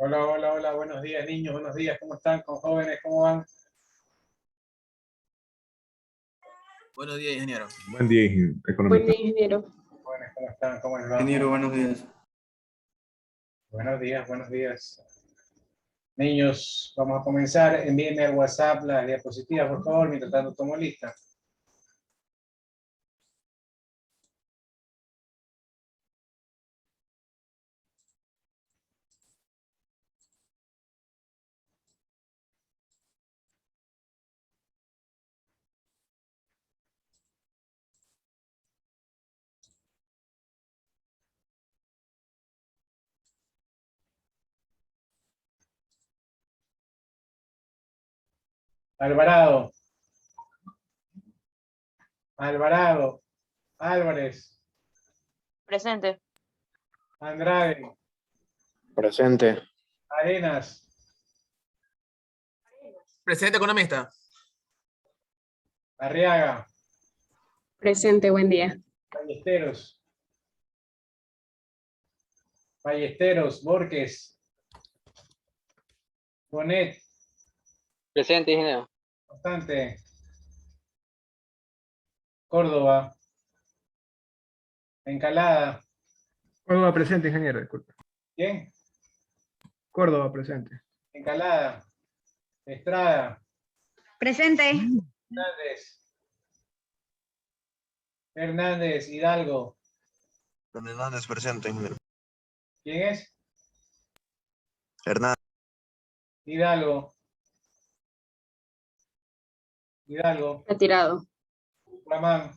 Hola, hola, hola, buenos días niños, buenos días, ¿cómo están? ¿Con jóvenes? ¿Cómo van? Buenos días, ingeniero. Buen día, Buen economista. día, ingeniero. Jóvenes, ¿cómo están? ¿Cómo les va? Ingeniero, buenos días. Buenos días, buenos días. Niños, vamos a comenzar. Envíenme al WhatsApp las diapositivas, por favor, mientras tanto tomo lista. Alvarado. Alvarado. Álvarez. Presente. Andrade. Presente. Arenas. Presidente economista. Arriaga. Presente, buen día. Ballesteros. Ballesteros. Borges. Bonet. Presente, ingeniero. Constante. Córdoba. Encalada. Córdoba presente, ingeniero, disculpe. ¿Quién? Córdoba presente. Encalada. Estrada. Presente. Hernández. Hernández. Hidalgo. Don Hernández presente, ingeniero. ¿Quién es? Hernández. Hidalgo. Hidalgo. Retirado. Flamán.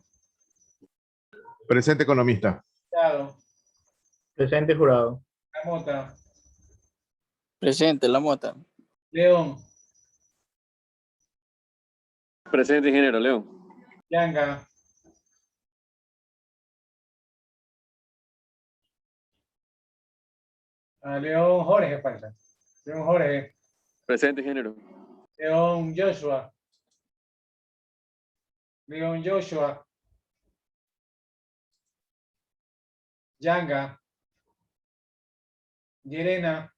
Presente, economista. Hurtado. Presente, jurado. La Mota. Presente, la mota. León. Presente, ingeniero, León. Yanga. León Jorge falta. León Jorge. Presente, ingeniero. León Joshua. León Joshua. Yanga. Yerena.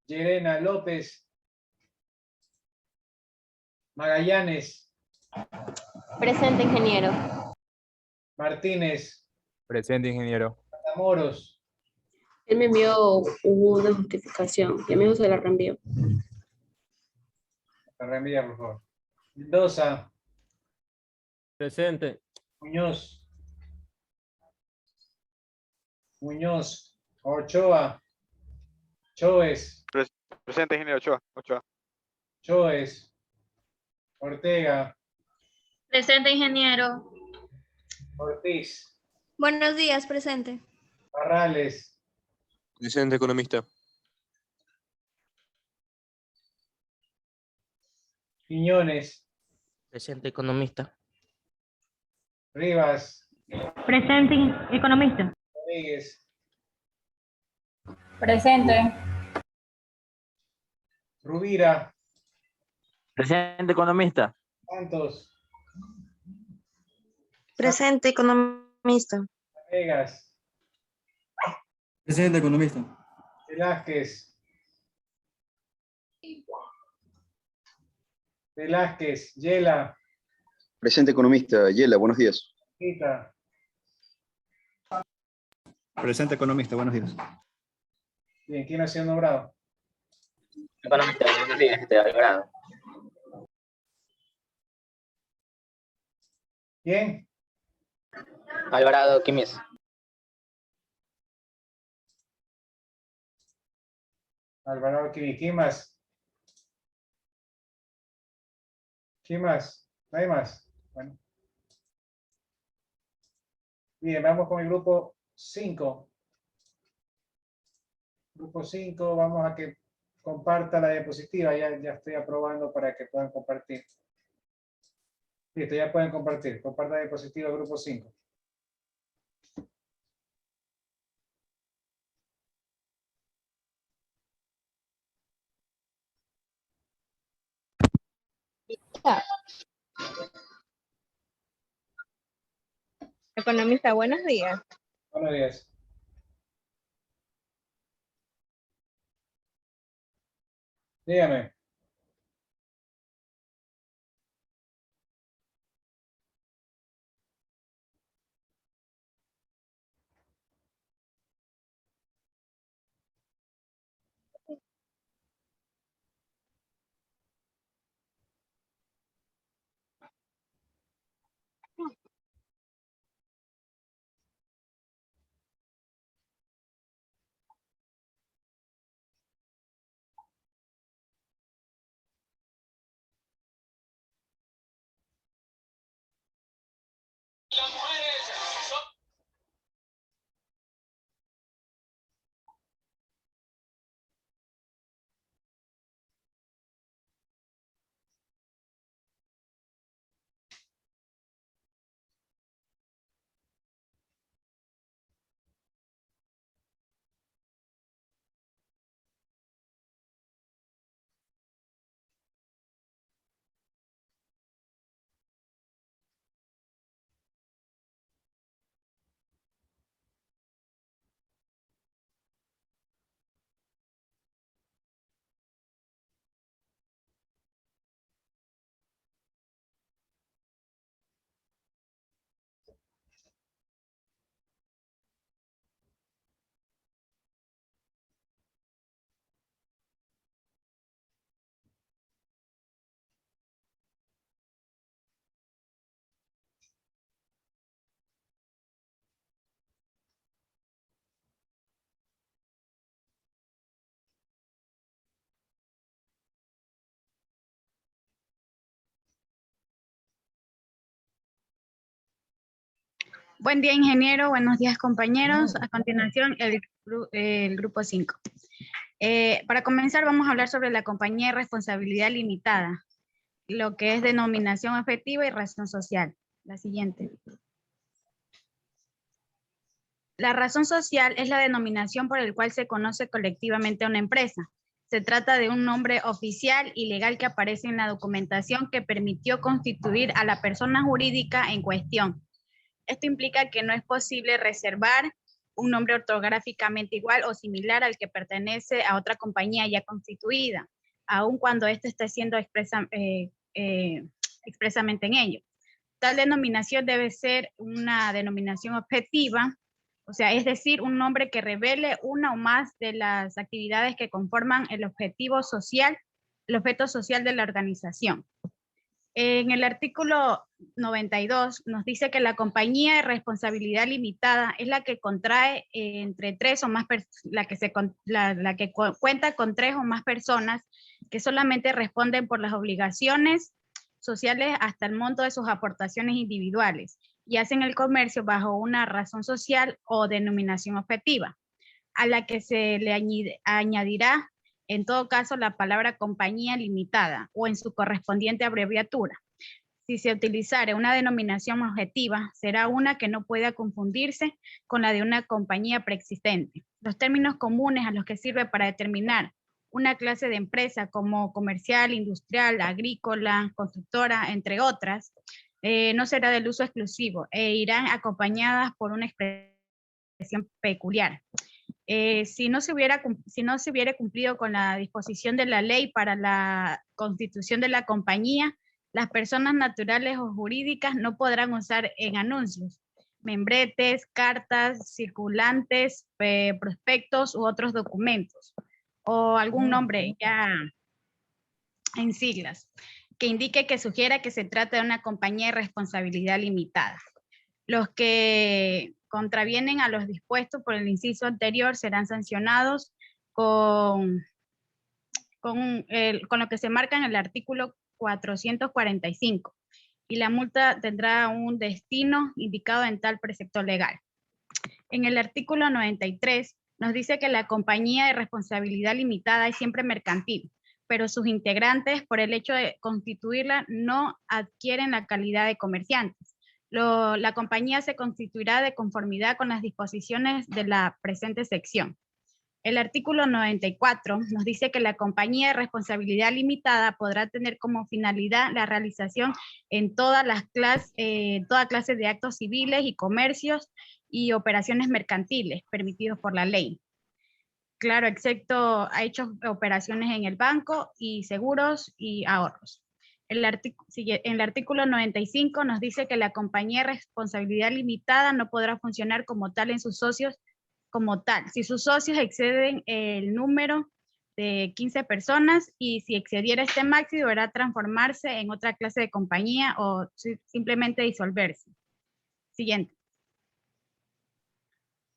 Yerena López. Magallanes. Presente, ingeniero. Martínez. Presente, ingeniero. Matamoros. Él me envió una justificación. Ya mismo se la reenvío. La reenvía, por favor. Mendoza. Presente. Muñoz. Muñoz. Ochoa. Choes. Presente, ingeniero Ochoa. Choes. Ortega. Presente, ingeniero. Ortiz. Buenos días, presente. Barrales. Presente, economista. Quiñones. Presente, economista. Rivas. Presente, economista. Rodríguez. Presente. Rubira. Presente, economista. Santos. Presente, economista. Vegas. Presente, economista. Velázquez. Velázquez. Yela. Presente, economista. Yela, buenos días. Quita. Presente, economista, buenos días. Bien, ¿quién ha sido nombrado? Economista, buenos días, Alvarado. ¿Quién? Alvarado, Quimis. Alvarado Quini. ¿Quién más? ¿Quién más? ¿No hay más? Bueno. Bien, vamos con el grupo 5. Grupo 5, vamos a que comparta la diapositiva. Ya estoy aprobando para que puedan compartir. Listo, ya pueden compartir. Comparta la diapositiva grupo 5. Economista, buenos días. Buenos días. Dígame. Buen día, ingeniero. Buenos días, compañeros. A continuación, el grupo 5. Para comenzar, vamos a hablar sobre la compañía de responsabilidad limitada, lo que es denominación objetiva y razón social. La siguiente. La razón social es la denominación por el cual se conoce colectivamente a una empresa. Se trata de un nombre oficial y legal que aparece en la documentación que permitió constituir a la persona jurídica en cuestión. Esto implica que no es posible reservar un nombre ortográficamente igual o similar al que pertenece a otra compañía ya constituida, aun cuando éste esté siendo expresamente en ello. Tal denominación debe ser una denominación objetiva, o sea, es decir, un nombre que revele una o más de las actividades que conforman el objetivo social, el objeto social de la organización. En el artículo 92 nos dice que la compañía de responsabilidad limitada es la que contrae entre tres o más la que cuenta con tres o más personas que solamente responden por las obligaciones sociales hasta el monto de sus aportaciones individuales y hacen el comercio bajo una razón social o denominación objetiva, a la que se le añadirá en todo caso la palabra compañía limitada o en su correspondiente abreviatura. Si se utilizara una denominación objetiva, será una que no pueda confundirse con la de una compañía preexistente. Los términos comunes a los que sirve para determinar una clase de empresa como comercial, industrial, agrícola, constructora, entre otras, no será del uso exclusivo e irán acompañadas por una expresión peculiar. Si no se hubiera cumplido con la disposición de la ley para la constitución de la compañía, las personas naturales o jurídicas no podrán usar en anuncios, membretes, cartas, circulantes, prospectos u otros documentos, o algún nombre ya en siglas, que indique que sugiera que se trata de una compañía de responsabilidad limitada. Los que contravienen a los dispuestos por el inciso anterior serán sancionados con lo que se marca en el artículo 445 y la multa tendrá un destino indicado en tal precepto legal. En el artículo 93 nos dice que la compañía de responsabilidad limitada es siempre mercantil, pero sus integrantes, por el hecho de constituirla, no adquieren la calidad de comerciantes. La compañía se constituirá de conformidad con las disposiciones de la presente sección. El artículo 94 nos dice que la compañía de responsabilidad limitada podrá tener como finalidad la realización en toda clase de actos civiles y comercios y operaciones mercantiles permitidos por la ley. Claro, excepto ha hecho operaciones en el banco y seguros y ahorros. En el artículo 95 nos dice que la compañía de responsabilidad limitada no podrá funcionar como tal en sus socios como tal. Si sus socios exceden el número de 15 personas y si excediera este máximo deberá transformarse en otra clase de compañía o simplemente disolverse. Siguiente.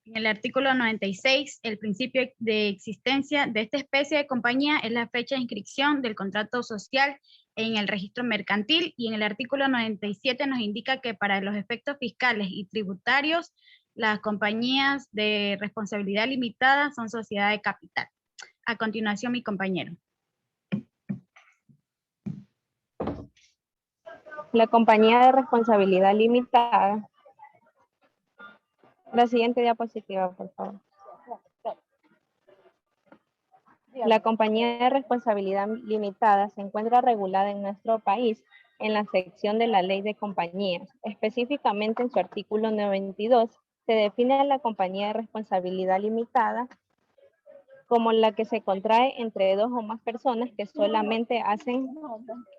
En el artículo 96, el principio de existencia de esta especie de compañía es la fecha de inscripción del contrato social en el registro mercantil, y en el artículo 97 nos indica que para los efectos fiscales y tributarios, las compañías de responsabilidad limitada son sociedad de capital. A continuación, mi compañero. La compañía de responsabilidad limitada. La siguiente diapositiva, por favor. La compañía de responsabilidad limitada se encuentra regulada en nuestro país en la sección de la Ley de Compañías. Específicamente en su artículo 92 se define a la compañía de responsabilidad limitada como la que se contrae entre dos o más personas que solamente hacen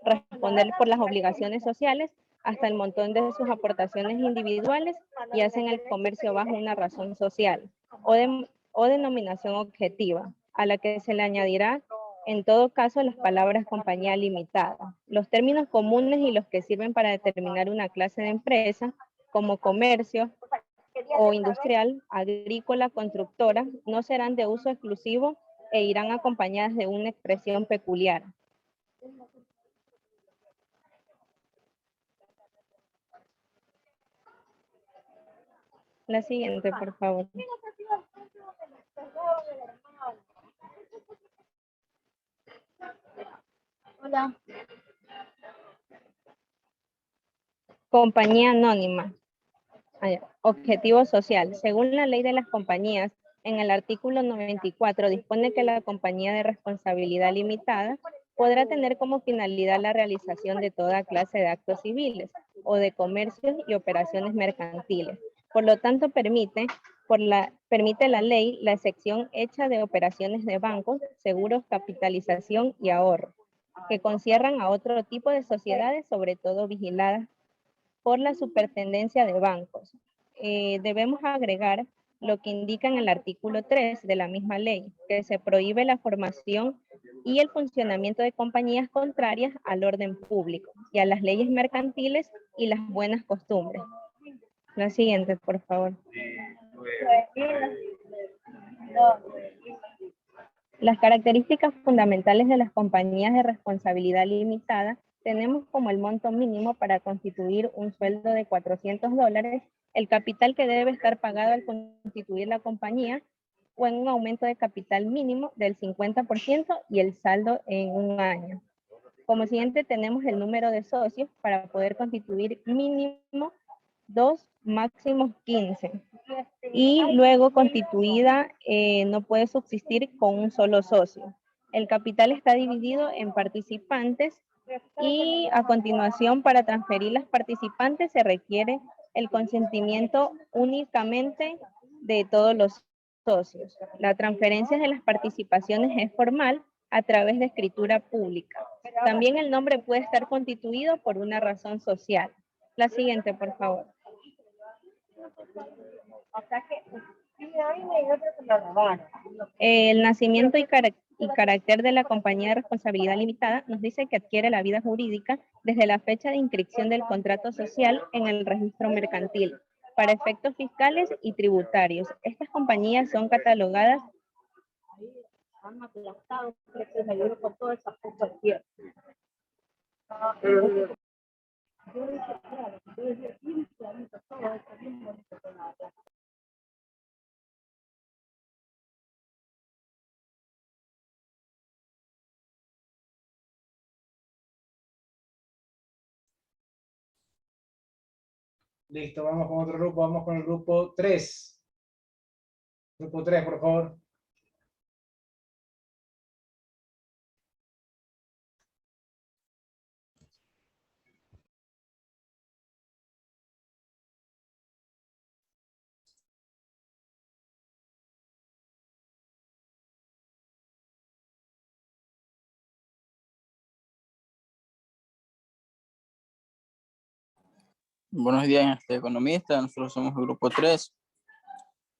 responder por las obligaciones sociales hasta el montón de sus aportaciones individuales y hacen el comercio bajo una razón social o denominación objetiva, a la que se le añadirá en todo caso las palabras compañía limitada. Los términos comunes y los que sirven para determinar una clase de empresa, como comercio o industrial, agrícola, constructora, no serán de uso exclusivo e irán acompañadas de una expresión peculiar. La siguiente, por favor. Hola. Compañía anónima. Objetivo social. Según la ley de las compañías, en el artículo 94 dispone que la compañía de responsabilidad limitada podrá tener como finalidad la realización de toda clase de actos civiles o de comercios y operaciones mercantiles. Por lo tanto, permite la ley la excepción hecha de operaciones de bancos, seguros, capitalización y ahorro, que concierran a otro tipo de sociedades, sobre todo vigiladas por la superintendencia de bancos. Debemos agregar lo que indica en el artículo 3 de la misma ley, que se prohíbe la formación y el funcionamiento de compañías contrarias al orden público y a las leyes mercantiles y las buenas costumbres. La siguiente, por favor. Las características fundamentales de las compañías de responsabilidad limitada tenemos como el monto mínimo para constituir un sueldo de $400, el capital que debe estar pagado al constituir la compañía o en un aumento de capital mínimo del 50% y el saldo en un año. Como siguiente tenemos el número de socios para poder constituir mínimo 2, máximo 15. Y luego constituida no puede subsistir con un solo socio. El capital está dividido en participantes y a continuación para transferir las participantes se requiere el consentimiento únicamente de todos los socios. La transferencia de las participaciones es formal a través de escritura pública. También el nombre puede estar constituido por una razón social. La siguiente, por favor. El nacimiento y carácter de la compañía de responsabilidad limitada nos dice que adquiere la vida jurídica desde la fecha de inscripción del contrato social en el registro mercantil para efectos fiscales y tributarios. Estas compañías son catalogadas Listo, vamos con otro grupo, vamos con el grupo 3. Grupo 3, por favor. Buenos días, economista. Nosotros somos el grupo 3.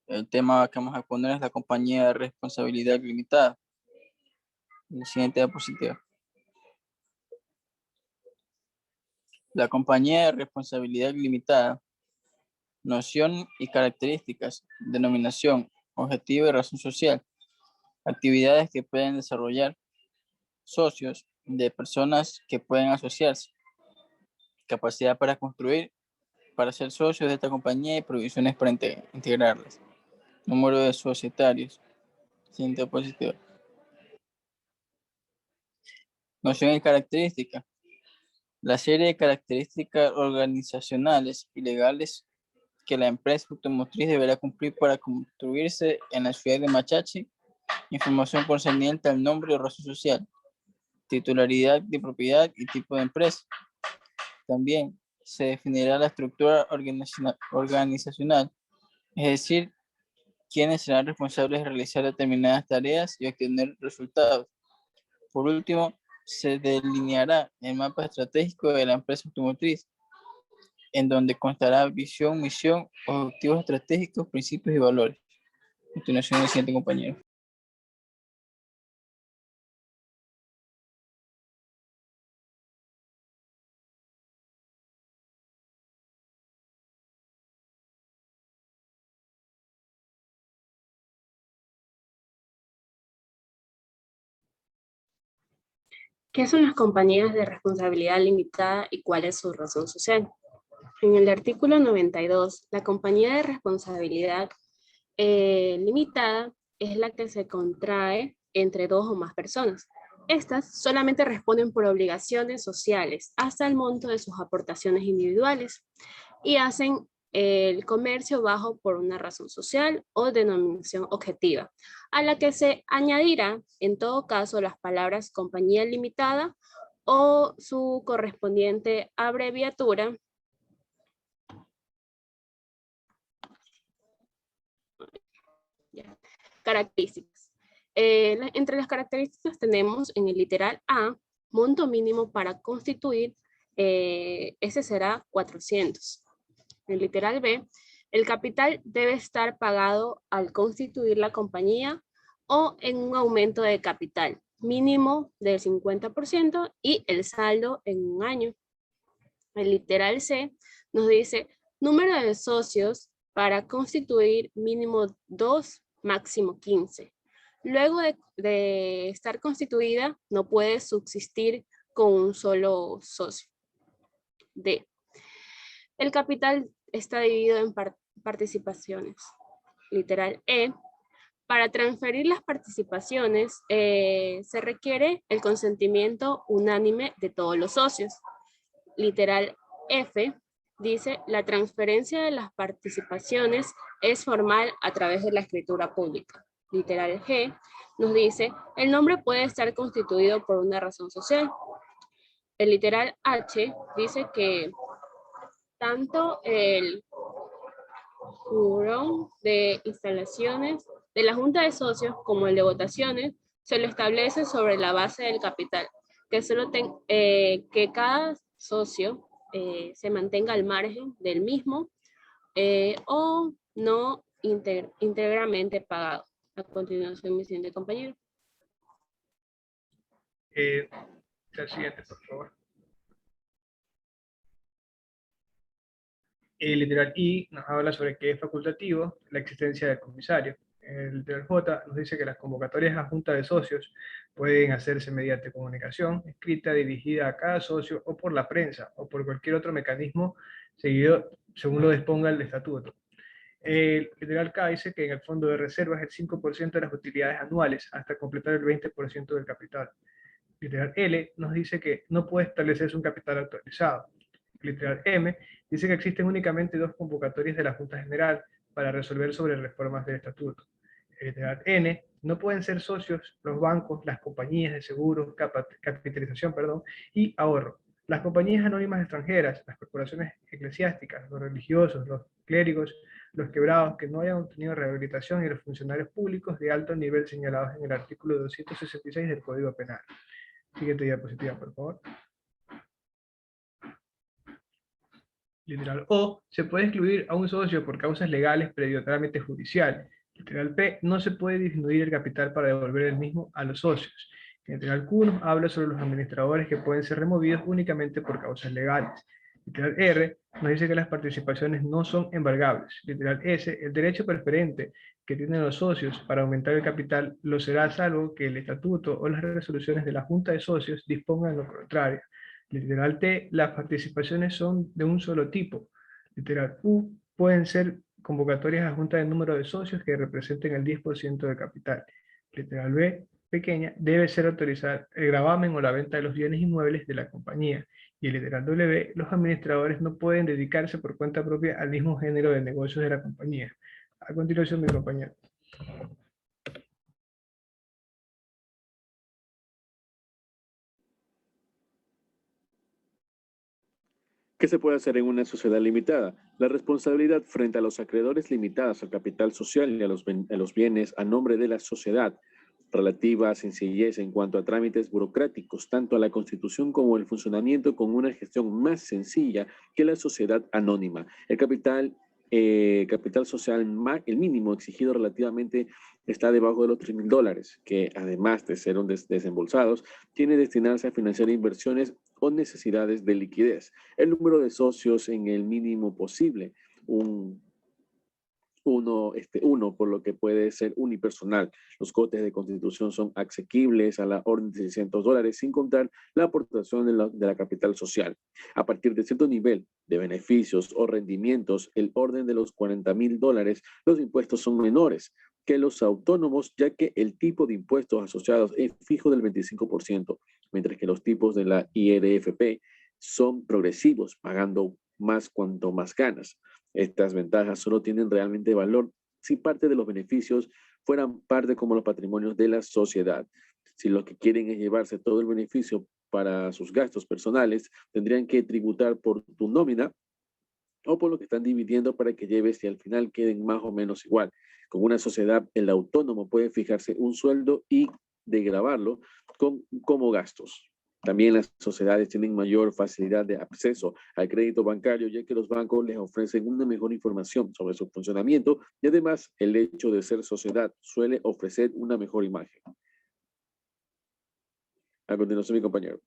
El tema que vamos a poner es la compañía de responsabilidad limitada. La siguiente diapositiva. La compañía de responsabilidad limitada. Noción y características. Denominación, objetivo y razón social. Actividades que pueden desarrollar socios de personas que pueden asociarse. Capacidad para construir, para ser socios de esta compañía y provisiones para integrarlas. Número de societarios. Siguiente diapositiva. Noción y características. La serie de características organizacionales y legales que la empresa automotriz deberá cumplir para construirse en la ciudad de Machachi. Información concerniente al nombre y razón social, titularidad de propiedad y tipo de empresa. También se definirá la estructura organizacional, es decir, quiénes serán responsables de realizar determinadas tareas y obtener resultados. Por último, se delineará el mapa estratégico de la empresa automotriz, en donde constará visión, misión, objetivos estratégicos, principios y valores. A continuación, el siguiente compañero. ¿Qué son las compañías de responsabilidad limitada y cuál es su razón social? En el artículo 92, la compañía de responsabilidad limitada es la que se contrae entre dos o más personas. Estas solamente responden por obligaciones sociales hasta el monto de sus aportaciones individuales y hacen el comercio bajo por una razón social o denominación objetiva, a la que se añadirá en todo caso las palabras compañía limitada o su correspondiente abreviatura características. Entre las características tenemos en el literal A, monto mínimo para constituir, ese será 400. En el literal B, el capital debe estar pagado al constituir la compañía o en un aumento de capital mínimo del 50% y el saldo en un año. El literal C nos dice número de socios para constituir mínimo 2, máximo 15. Luego de estar constituida, no puede subsistir con un solo socio. D. El capital está dividido en participaciones. Literal E. Para transferir las participaciones, se requiere el consentimiento unánime de todos los socios. Literal F. Dice, la transferencia de las participaciones es formal a través de la escritura pública. Literal G nos dice, el nombre puede estar constituido por una razón social. El literal H dice que tanto el jurón de instalaciones de la Junta de Socios como el de votaciones se lo establece sobre la base del capital, que cada socio se mantenga al margen del mismo o no íntegramente pagado. A continuación, mi siguiente compañero. El siguiente, por favor. El literal I nos habla sobre que es facultativo la existencia del comisario. El literal J nos dice que las convocatorias a junta de socios pueden hacerse mediante comunicación escrita dirigida a cada socio o por la prensa o por cualquier otro mecanismo seguido según lo disponga el estatuto. El literal K dice que en el fondo de reserva es el 5% de las utilidades anuales hasta completar el 20% del capital. Literal L nos dice que no puede establecerse un capital actualizado. Literal M dice que existen únicamente 2 convocatorias de la Junta General para resolver sobre reformas del estatuto. Literal N, no pueden ser socios los bancos, las compañías de seguros, capitalización, y ahorro. Las compañías anónimas extranjeras, las corporaciones eclesiásticas, los religiosos, los clérigos, los quebrados que no hayan obtenido rehabilitación y los funcionarios públicos de alto nivel señalados en el artículo 266 del Código Penal. Siguiente diapositiva, por favor. Literal O, se puede excluir a un socio por causas legales previo trámite judicial. Literal P, no se puede disminuir el capital para devolver el mismo a los socios. Literal Q nos habla sobre los administradores que pueden ser removidos únicamente por causas legales. Literal R nos dice que las participaciones no son embargables. Literal S, el derecho preferente que tienen los socios para aumentar el capital lo será salvo que el estatuto o las resoluciones de la Junta de Socios dispongan lo contrario. Literal T, las participaciones son de un solo tipo. Literal U, pueden ser convocatorias a junta de número de socios que representen el 10% del capital. Literal B, pequeña, debe ser autorizar el gravamen o la venta de los bienes inmuebles de la compañía. Y el literal W, los administradores no pueden dedicarse por cuenta propia al mismo género de negocios de la compañía. A continuación, mi compañero. ¿Qué se puede hacer en una sociedad limitada? La responsabilidad frente a los acreedores limitadas al capital social y a los bienes a nombre de la sociedad, relativa a sencillez en cuanto a trámites burocráticos, tanto a la constitución como el funcionamiento con una gestión más sencilla que la sociedad anónima. El capital social, el mínimo exigido relativamente está debajo de los $3,000, que además de ser desembolsados, tiene que destinarse a financiar inversiones o necesidades de liquidez. El número de socios en el mínimo posible, uno, por lo que puede ser unipersonal. Los costes de constitución son asequibles a la orden de $600, sin contar la aportación de la capital social. A partir de cierto nivel de beneficios o rendimientos, el orden de los $40,000, los impuestos son menores que los autónomos, ya que el tipo de impuestos asociados es fijo del 25%, mientras que los tipos de la IRFP son progresivos, pagando más cuanto más ganas. Estas ventajas solo tienen realmente valor si parte de los beneficios fueran parte como los patrimonios de la sociedad. Si lo que quieren es llevarse todo el beneficio para sus gastos personales, tendrían que tributar por tu nómina o por lo que están dividiendo para que lleves y al final queden más o menos igual. Con una sociedad, el autónomo puede fijarse un sueldo y degravarlo como gastos. También las sociedades tienen mayor facilidad de acceso al crédito bancario, ya que los bancos les ofrecen una mejor información sobre su funcionamiento y además el hecho de ser sociedad suele ofrecer una mejor imagen. A continuación, mi compañero.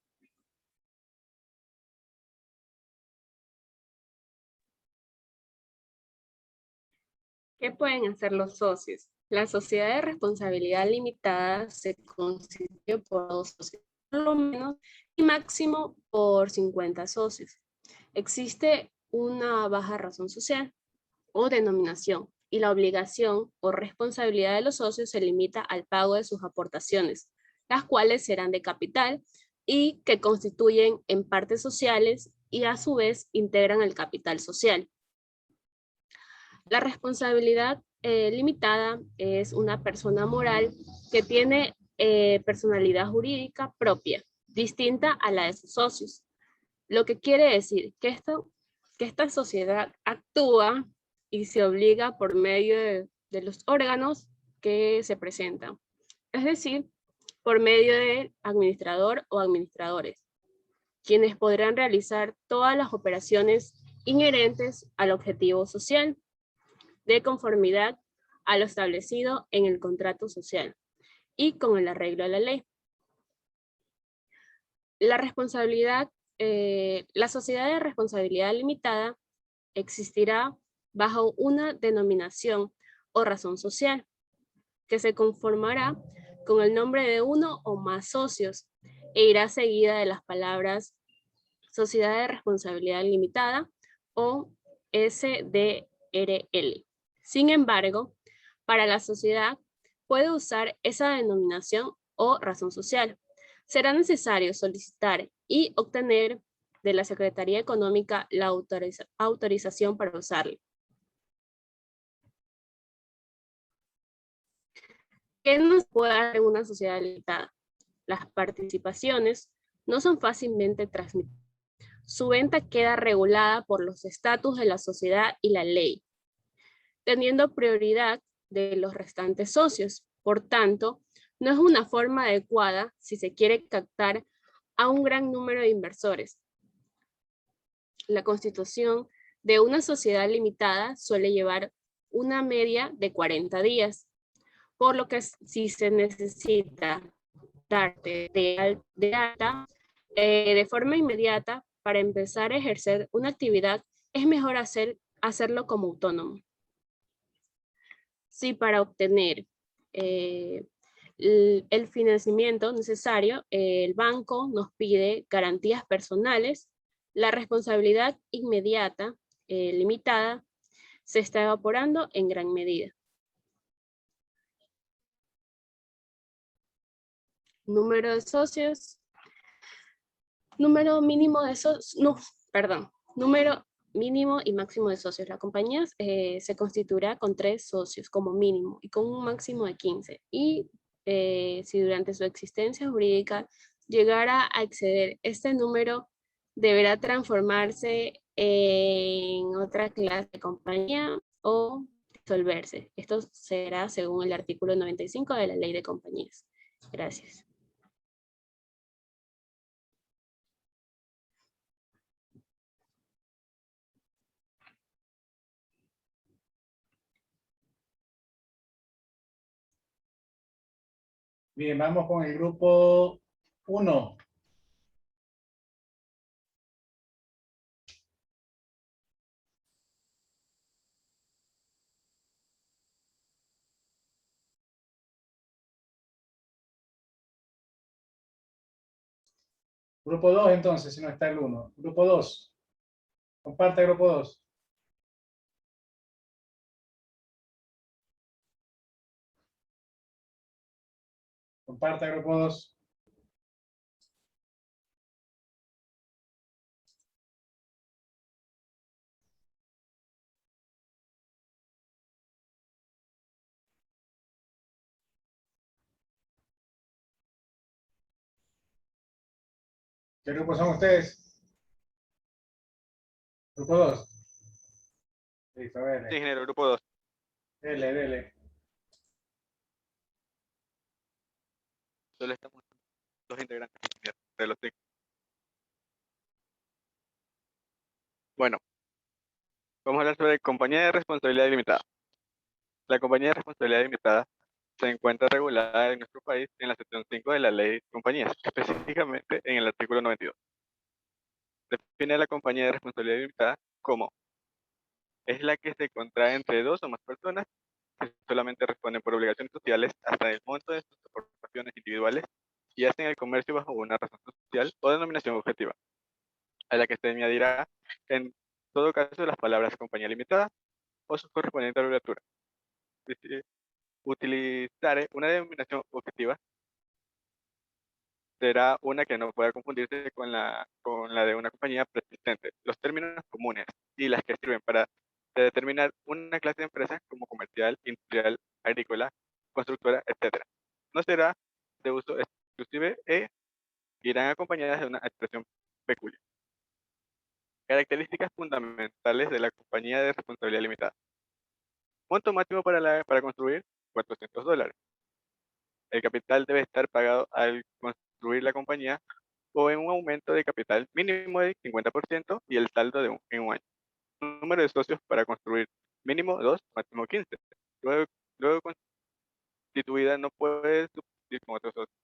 ¿Qué pueden hacer los socios? La sociedad de responsabilidad limitada se constituye por 2 socios, por lo menos, y máximo por 50 socios. Existe una baja razón social o denominación, y la obligación o responsabilidad de los socios se limita al pago de sus aportaciones, las cuales serán de capital y que constituyen en partes sociales y a su vez integran el capital social. La responsabilidad limitada es una persona moral que tiene personalidad jurídica propia, distinta a la de sus socios. Lo que quiere decir que esta sociedad actúa y se obliga por medio de los órganos que se presentan. Es decir, por medio del administrador o administradores, quienes podrán realizar todas las operaciones inherentes al objetivo social, de conformidad a lo establecido en el contrato social y con el arreglo de la ley. La sociedad de responsabilidad limitada existirá bajo una denominación o razón social que se conformará con el nombre de uno o más socios e irá seguida de las palabras Sociedad de Responsabilidad Limitada o SDRL. Sin embargo, para la sociedad puede usar esa denominación o razón social. Será necesario solicitar y obtener de la Secretaría Económica la autorización para usarlo. ¿Qué nos puede dar en una sociedad limitada? Las participaciones no son fácilmente transmitidas. Su venta queda regulada por los estatutos de la sociedad y la ley, teniendo prioridad de los restantes socios. Por tanto, no es una forma adecuada si se quiere captar a un gran número de inversores. La Constitución de una sociedad limitada suele llevar una media de 40 días, por lo que si se necesita darte de alta de forma inmediata para empezar a ejercer una actividad, es mejor hacerlo como autónomo. Si para obtener el financiamiento necesario, el banco nos pide garantías personales, la responsabilidad inmediata, limitada, se está evaporando en gran medida. Número de socios. Número mínimo de socios. No, perdón. Número mínimo y máximo de socios. La compañía se constituirá con 3 socios como mínimo y con un máximo de 15. Y si durante su existencia jurídica llegara a exceder este número, deberá transformarse en otra clase de compañía o disolverse. Esto será según el artículo 95 de la Ley de Compañías. Gracias. Bien, vamos con el grupo 1. Grupo 2 entonces, si no está el 1. Grupo 2. Comparte grupo 2. Comparte grupo 2. ¿Qué grupo son ustedes? Grupo 2. Listo, Sí, dele. ingeniero, grupo 2. Dele. Solo estamos 2 integrantes de los 5. Bueno, vamos a hablar sobre compañía de responsabilidad limitada. La compañía de responsabilidad limitada se encuentra regulada en nuestro país en la sección 5 de la Ley de Compañías, específicamente en el artículo 92. Define a la compañía de responsabilidad limitada como es la que se contrae entre 2 o más personas que solamente responden por obligaciones sociales hasta el monto de sus aportaciones individuales y hacen el comercio bajo una razón social o denominación objetiva, a la que se añadirá en todo caso las palabras compañía limitada o su correspondiente abreviatura. Utilizar una denominación objetiva será una que no pueda confundirse con la de una compañía preexistente. Los términos comunes y las que sirven para determinar una clase de empresa como comercial, industrial, agrícola, constructora, etc. No será de uso exclusivo e irán acompañadas de una expresión peculiar. Características fundamentales de la compañía de responsabilidad limitada. Monto máximo para construir, $400. El capital debe estar pagado al construir la compañía o en un aumento de capital mínimo de 50% y el saldo en un año. Número de socios para construir mínimo 2, máximo 15. Luego constituida no puede subsistir con otros socios.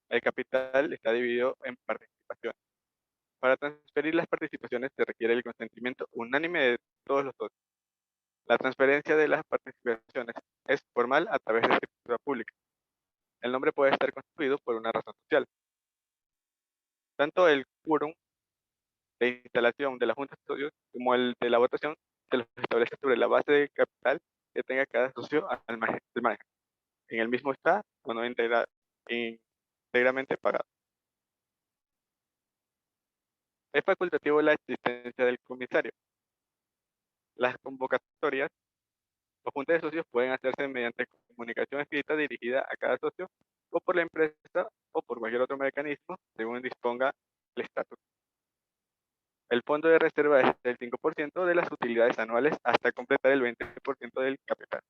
El capital está dividido en participaciones. Para transferir las participaciones se requiere el consentimiento unánime de todos los socios. La transferencia de las participaciones es formal a través de escritura pública. El nombre puede estar constituido por una razón social. Tanto el quórum de instalación de la Junta de Socios como el de la votación se los establece sobre la base de capital que tenga cada socio al margen del margen. En el mismo está o no íntegramente pagado. Es facultativo la existencia del comisario. Las convocatorias o juntas de socios pueden hacerse mediante comunicación escrita dirigida a cada socio o por la empresa o por cualquier otro mecanismo según disponga el estatuto. El fondo de reserva es del 5% de las utilidades anuales hasta completar el 20% del capital.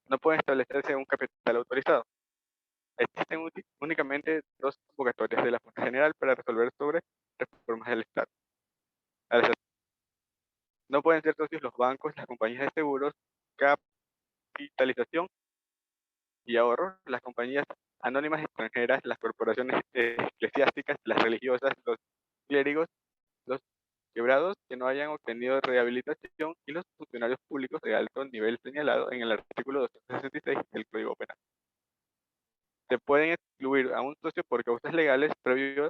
No puede establecerse un capital autorizado. Existen únicamente 2 convocatorias de la Junta General para resolver sobre reformas del Estado. No bancos, las compañías de seguros, capitalización y ahorro, las compañías anónimas extranjeras, las corporaciones eclesiásticas, las religiosas, los clérigos, los quebrados que no hayan obtenido rehabilitación y los funcionarios públicos de alto nivel señalado en el artículo 266 del Código Penal. Se pueden excluir a un socio por causas legales previo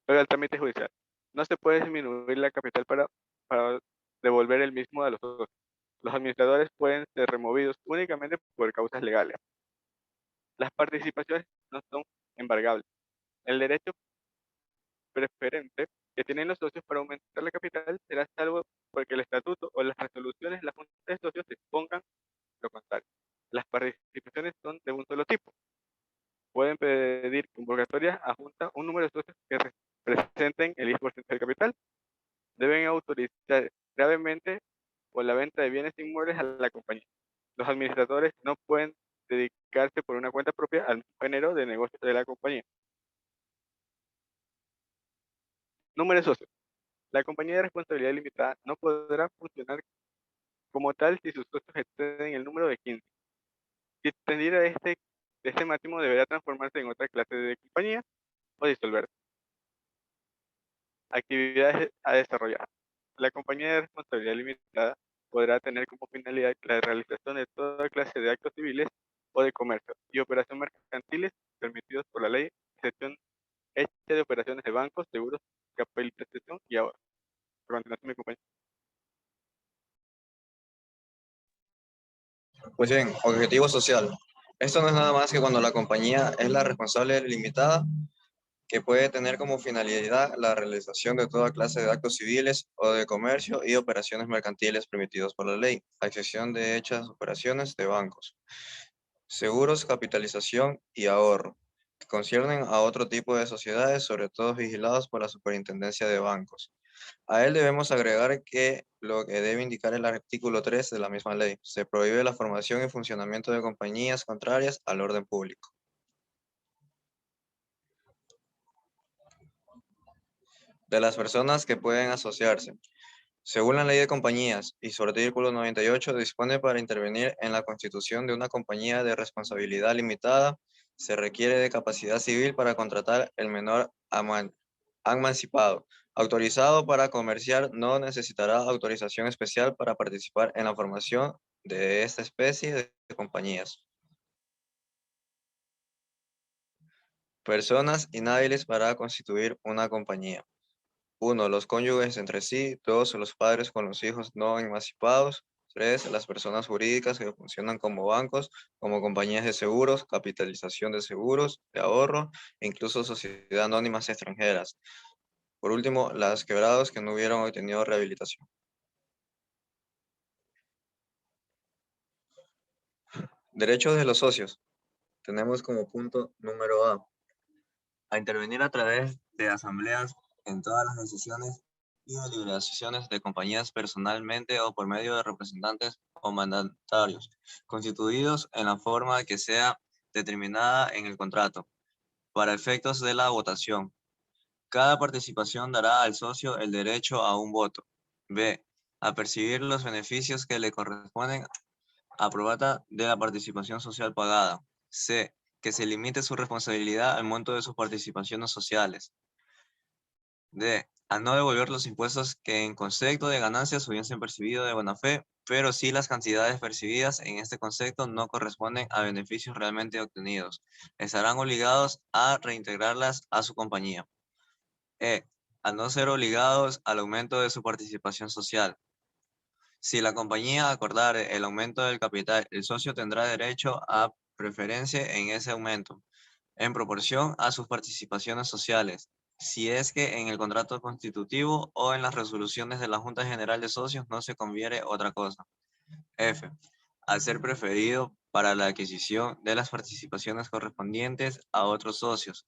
al trámite judicial. No se puede disminuir la capital para devolver el mismo a los socios. Los administradores pueden ser removidos únicamente por causas legales. Las participaciones no son embargables. El derecho preferente que tienen los socios para aumentar la capital será salvo porque el estatuto o las resoluciones de la Junta de Socios dispongan lo contrario. Las participaciones son de un solo tipo. Pueden pedir convocatorias a Junta un número de socios que representen el 10% del capital. Deben autorizar gravemente por la venta de bienes inmuebles a la compañía. Los administradores no pueden dedicarse por una cuenta propia al género de negocios de la compañía. Número de socios. La compañía de responsabilidad limitada no podrá funcionar como tal si sus socios exceden el número de 15. Si extendiera este máximo deberá transformarse en otra clase de compañía o disolverse. Actividades a desarrollar. La compañía de responsabilidad limitada podrá tener como finalidad la realización de toda clase de actos civiles o de comercio y operaciones mercantiles permitidos por la ley, excepción hecha de operaciones de bancos, seguros, capitalización y ahorro. Por continuación, mi compañero. Pues bien, objetivo social. Esto no es nada más que cuando la compañía es la responsable limitada, que puede tener como finalidad la realización de toda clase de actos civiles o de comercio y operaciones mercantiles permitidos por la ley, a excepción de hechas operaciones de bancos, seguros, capitalización y ahorro, que conciernen a otro tipo de sociedades, sobre todo vigilados por la Superintendencia de Bancos. A él debemos agregar que lo que debe indicar el artículo 3 de la misma ley, se prohíbe la formación y funcionamiento de compañías contrarias al orden público. De las personas que pueden asociarse. Según la ley de compañías y su artículo 98 dispone para intervenir en la constitución de una compañía de responsabilidad limitada, se requiere de capacidad civil para contratar el menor emancipado. Autorizado para comerciar, no necesitará autorización especial para participar en la formación de esta especie de compañías. Personas inhábiles para constituir una compañía. 1. Los cónyuges entre sí. 2. Los padres con los hijos no emancipados. 3. Las personas jurídicas que funcionan como bancos, como compañías de seguros, capitalización de seguros, de ahorro, e incluso sociedades anónimas extranjeras. Por último, las quebrados que no hubieran obtenido rehabilitación. Derechos de los socios. Tenemos como punto número A intervenir a través de asambleas en todas las decisiones y deliberaciones de compañías personalmente o por medio de representantes o mandatarios, constituidos en la forma que sea determinada en el contrato, para efectos de la votación. Cada participación dará al socio el derecho a un voto. B. A percibir los beneficios que le corresponden a probata de la participación social pagada. C. Que se limite su responsabilidad al monto de sus participaciones sociales. D. A no devolver los impuestos que en concepto de ganancias hubiesen percibido de buena fe, pero sí las cantidades percibidas en este concepto no corresponden a beneficios realmente obtenidos. Estarán obligados a reintegrarlas a su compañía. E. A no ser obligados al aumento de su participación social. Si la compañía acordare el aumento del capital, el socio tendrá derecho a preferencia en ese aumento, en proporción a sus participaciones sociales, si es que en el contrato constitutivo o en las resoluciones de la Junta General de Socios no se conviene otra cosa. F. Al ser preferido para la adquisición de las participaciones correspondientes a otros socios,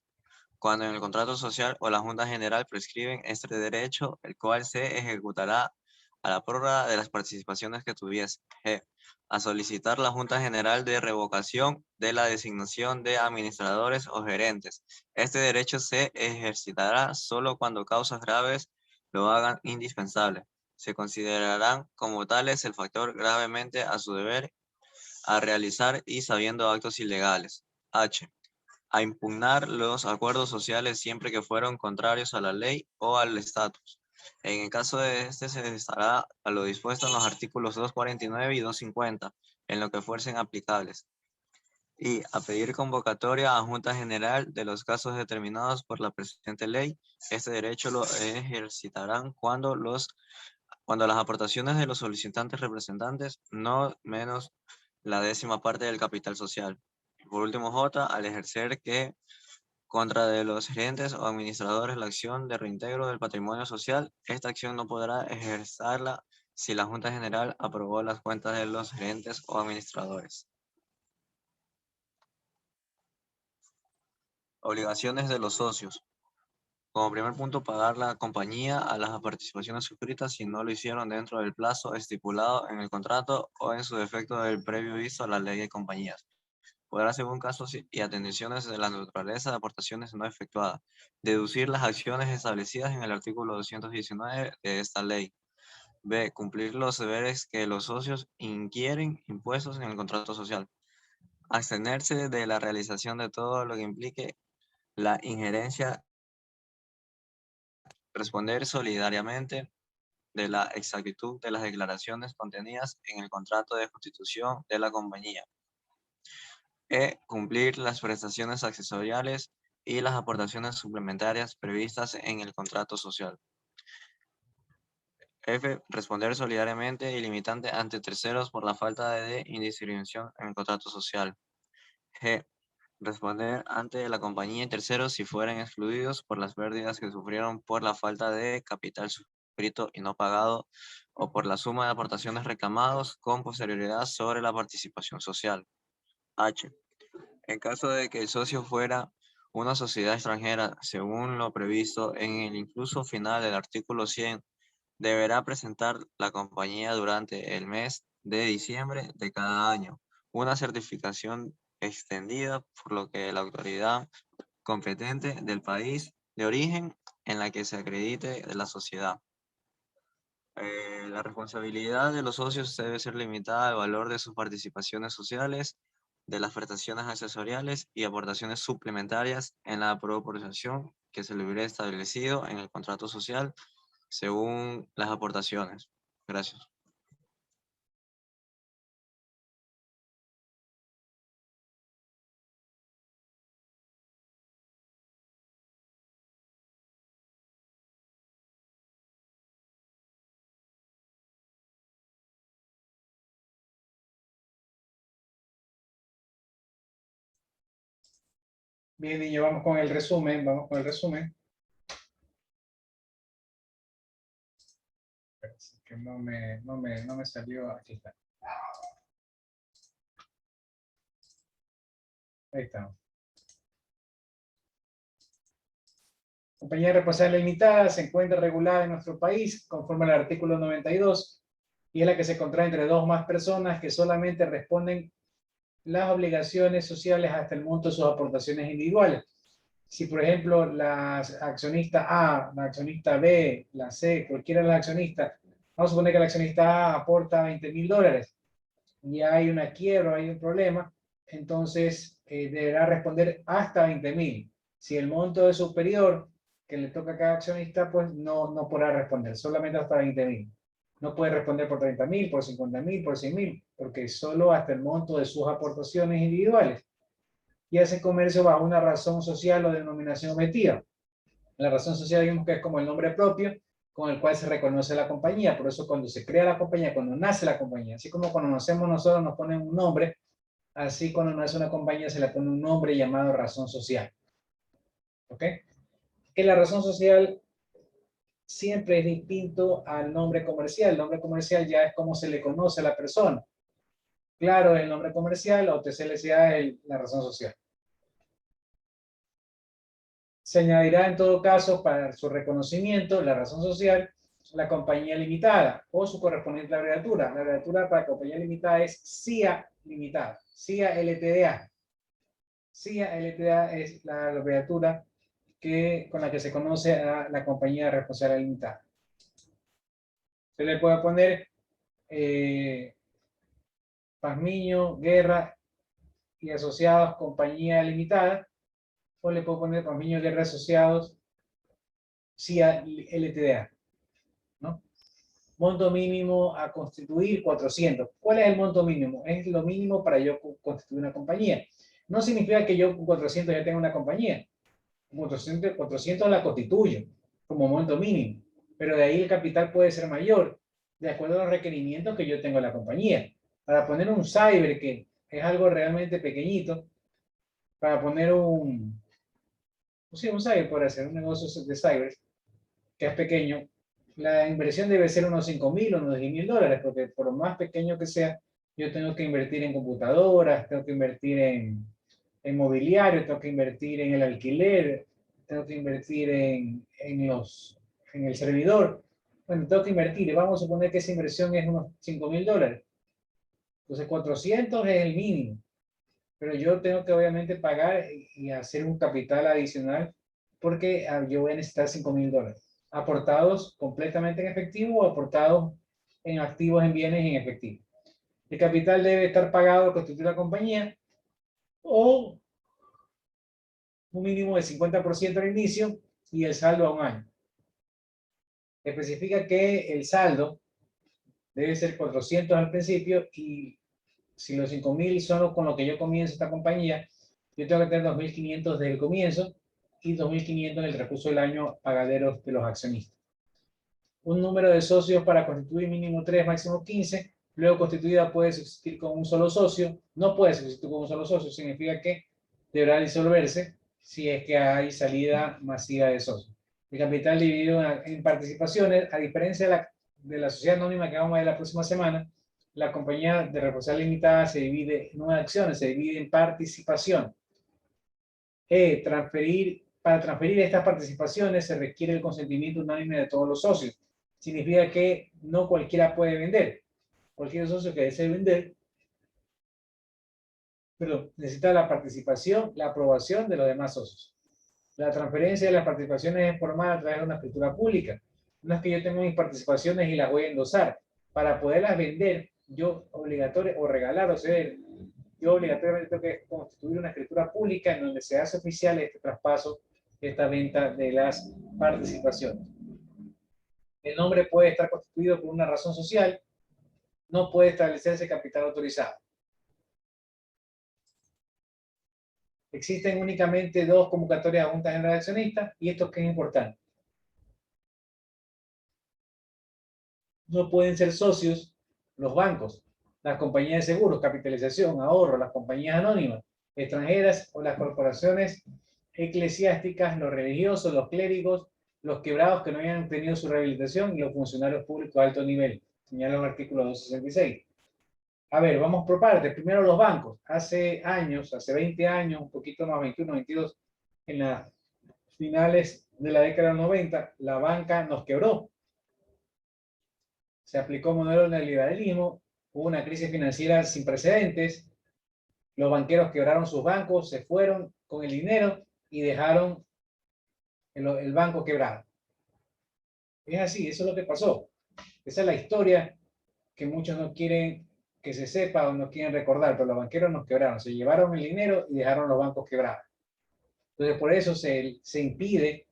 cuando en el contrato social o la Junta General prescriben este derecho, el cual se ejecutará a la prórroga de las participaciones que tuviese. G. A solicitar la Junta General de revocación de la designación de administradores o gerentes. Este derecho se ejercitará solo cuando causas graves lo hagan indispensable. Se considerarán como tales el factor gravemente a su deber a realizar y sabiendo actos ilegales. H. A impugnar los acuerdos sociales siempre que fueron contrarios a la ley o al estatus. En el caso de este se estará a lo dispuesto en los artículos 249 y 250, en lo que fuercen aplicables. Y a pedir convocatoria a Junta General de los casos determinados por la presente ley. Este derecho lo ejercitarán cuando las aportaciones de los solicitantes representantes no menos la 10ª parte del capital social. Por último, J, al ejercer que contra de los gerentes o administradores la acción de reintegro del patrimonio social, esta acción no podrá ejercerla si la Junta General aprobó las cuentas de los gerentes o administradores. Obligaciones de los socios. Como primer punto, pagar la compañía a las participaciones suscritas si no lo hicieron dentro del plazo estipulado en el contrato o en su defecto del previo visto a la ley de compañías. Podrá, según casos y atenciones de la naturaleza de aportaciones no efectuadas, deducir las acciones establecidas en el artículo 219 de esta ley. B. Cumplir los deberes que los socios inquieren impuestos en el contrato social. Abstenerse de la realización de todo lo que implique la injerencia. Responder solidariamente de la exactitud de las declaraciones contenidas en el contrato de constitución de la compañía. E. Cumplir las prestaciones accesoriales y las aportaciones suplementarias previstas en el contrato social. F. Responder solidariamente y limitante ante terceros por la falta de indiscriminación en el contrato social. G. Responder ante la compañía y terceros si fueren excluidos por las pérdidas que sufrieron por la falta de capital suscrito y no pagado o por la suma de aportaciones reclamados con posterioridad sobre la participación social. H. En caso de que el socio fuera una sociedad extranjera, según lo previsto en el incluso final del artículo 100, deberá presentar la compañía durante el mes de diciembre de cada año una certificación extendida por lo que la autoridad competente del país de origen en la que se acredite de la sociedad. La responsabilidad de los socios debe ser limitada al valor de sus participaciones sociales, de las prestaciones accesoriales y aportaciones suplementarias en la proporción que se le hubiera establecido en el contrato social según las aportaciones. Gracias. Bien, niño, vamos con el resumen. Vamos con el resumen. Que no me salió. Aquí está. Ahí está. Compañía de responsabilidad limitada se encuentra regulada en nuestro país conforme al artículo 92 y es la que se contrae entre dos o más personas que solamente responden las obligaciones sociales hasta el monto de sus aportaciones individuales. Si, por ejemplo, la accionista A, la accionista B, la C, cualquiera de las accionistas, vamos a suponer que la accionista A aporta $20,000 y hay una quiebra, hay un problema, entonces deberá responder hasta 20,000. Si el monto es superior que le toca a cada accionista, pues no podrá responder, solamente hasta 20,000. No puede responder por 30,000, por 50,000, por 100,000, porque solo hasta el monto de sus aportaciones individuales. Y hace comercio bajo una razón social o denominación objetiva. La razón social vimos que es como el nombre propio con el cual se reconoce la compañía. Por eso cuando se crea la compañía, cuando nace la compañía, así como cuando nacemos nosotros nos ponen un nombre, así cuando nace una compañía se le pone un nombre llamado razón social. ¿Ok? Que la razón social siempre es distinto al nombre comercial. El nombre comercial ya es como se le conoce a la persona. Claro, el nombre comercial, la OTC-LCA es la razón social. Se añadirá en todo caso para su reconocimiento, la razón social, la compañía limitada o su correspondiente abreviatura. La abreviatura para compañía limitada es CIA limitada, CIA LTDA. CIA LTDA es la abreviatura con la que se conoce a la compañía de responsabilidad limitada. Se le puede poner Pazmiño, Guerra y Asociados, Compañía Limitada, o le puedo poner Pazmiño, Guerra Asociados, CIA LTDA, ¿no? Monto mínimo a constituir 400. ¿Cuál es el monto mínimo? Es lo mínimo para yo constituir una compañía. No significa que yo con 400 ya tenga una compañía. 400 la constituyo como monto mínimo, pero de ahí el capital puede ser mayor, de acuerdo a los requerimientos que yo tengo en la compañía. Para poner un cyber, que es algo realmente pequeñito, para poner un cyber, por hacer un negocio de cyber, que es pequeño, la inversión debe ser unos 5.000 o unos 10.000 dólares, porque por más pequeño que sea, yo tengo que invertir en computadoras, tengo que invertir en mobiliario, tengo que invertir en el alquiler, tengo que invertir en el servidor. Bueno, tengo que invertir, vamos a suponer que esa inversión es unos 5.000 dólares. Entonces 400 es el mínimo, pero yo tengo que obviamente pagar y hacer un capital adicional porque yo voy a necesitar 5.000 dólares, aportados completamente en efectivo o aportados en activos, en bienes en efectivo. El capital debe estar pagado al constituir la compañía, o un mínimo de 50% al inicio y el saldo a un año. Especifica que el saldo debe ser 400 al principio, y si los 5.000 son con lo que yo comienzo esta compañía, yo tengo que tener 2.500 desde el comienzo y 2.500 en el transcurso del año pagaderos de los accionistas. Un número de socios para constituir mínimo 3, máximo 15. Luego constituida puede subsistir con un solo socio. No puede subsistir con un solo socio, significa que deberá disolverse si es que hay salida masiva de socios. El capital dividido en participaciones, a diferencia de la sociedad anónima que vamos a ver la próxima semana, la compañía de responsabilidad limitada se divide no en acciones, se divide en participación. Para transferir estas participaciones se requiere el consentimiento unánime de todos los socios. Significa que no cualquiera puede vender. Cualquier socio que desee vender, pero necesita la participación, la aprobación de los demás socios. La transferencia de las participaciones es formada a través de una escritura pública. No es que yo tengo mis participaciones y las voy a endosar. Para poderlas vender, yo obligatorio, o regalar o ceder, yo obligatoriamente tengo que constituir una escritura pública en donde se hace oficial este traspaso, esta venta de las participaciones. El nombre puede estar constituido por una razón social, no puede establecerse capital autorizado. Existen únicamente 2 convocatorias a juntas generales de accionistas, y esto que es importante. No pueden ser socios los bancos, las compañías de seguros, capitalización, ahorro, las compañías anónimas, extranjeras o las corporaciones eclesiásticas, los religiosos, los clérigos, los quebrados que no hayan tenido su rehabilitación y los funcionarios públicos de alto nivel. Señala el artículo 266. A ver, vamos por partes. Primero los bancos. Hace años, hace 20 años, un poquito más, 21, 22, en las finales de la década del 90, la banca nos quebró. Se aplicó un modelo de neoliberalismo, hubo una crisis financiera sin precedentes, los banqueros quebraron sus bancos, se fueron con el dinero y dejaron el banco quebrado. Es así, eso es lo que pasó. Esa es la historia que muchos no quieren que se sepa o no quieren recordar, pero los banqueros nos quebraron, se llevaron el dinero y dejaron los bancos quebrados. Entonces por eso se impide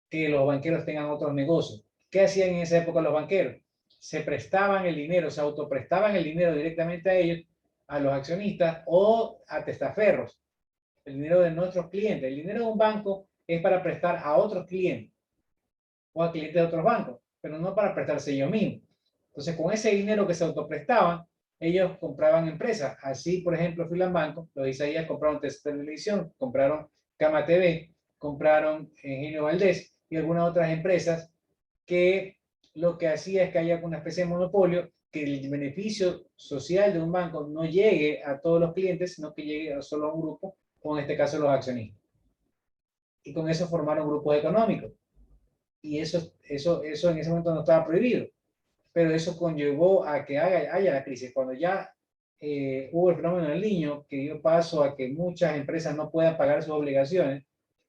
que los banqueros tengan otros negocios. ¿Qué hacían en esa época los banqueros? Se prestaban el dinero, se autoprestaban el dinero directamente a ellos, a los accionistas o a testaferros. El dinero de nuestros clientes. El dinero de un banco es para prestar a otros clientes o a clientes de otros bancos, pero no para prestarse ellos mismos. Entonces, con ese dinero que se autoprestaban, ellos compraban empresas. Así, por ejemplo, Filambanco, los Isaías compraron Televisión, compraron Cama TV, compraron Genio Valdés y algunas otras empresas que lo que hacía es que haya una especie de monopolio, que el beneficio social de un banco no llegue a todos los clientes, sino que llegue solo a un grupo, o en este caso los accionistas. Y con eso formaron grupos económicos. Y eso en ese momento no estaba prohibido. Pero eso conllevó a que haya la crisis. Cuando ya hubo el fenómeno del Niño, que dio paso a que muchas empresas no puedan pagar sus obligaciones,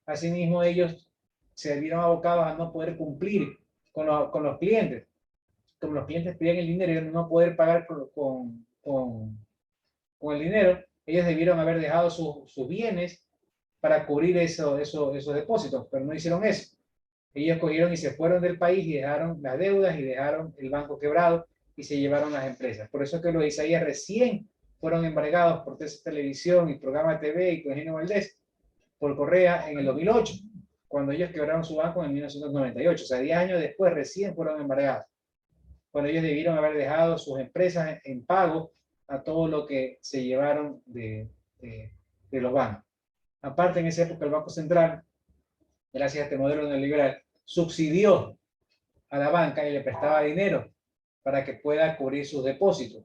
asimismo ellos se vieron abocados a no poder cumplir con los clientes. como los clientes pedían el dinero y no poder pagar con el dinero, ellos debieron haber dejado sus bienes para cubrir esos depósitos, pero no hicieron eso. Ellos cogieron y se fueron del país y dejaron las deudas y dejaron el banco quebrado y se llevaron las empresas. Por eso es que los Isaías recién fueron embargados por Televisión y Programa TV y con Eugenio Valdés por Correa en el 2008, cuando ellos quebraron su banco en 1998. O sea, 10 años después recién fueron embargados, cuando ellos debieron haber dejado sus empresas en pago a todo lo que se llevaron de los bancos. Aparte, en esa época el Banco Central, gracias a este modelo neoliberal, subsidió a la banca y le prestaba dinero para que pueda cubrir sus depósitos.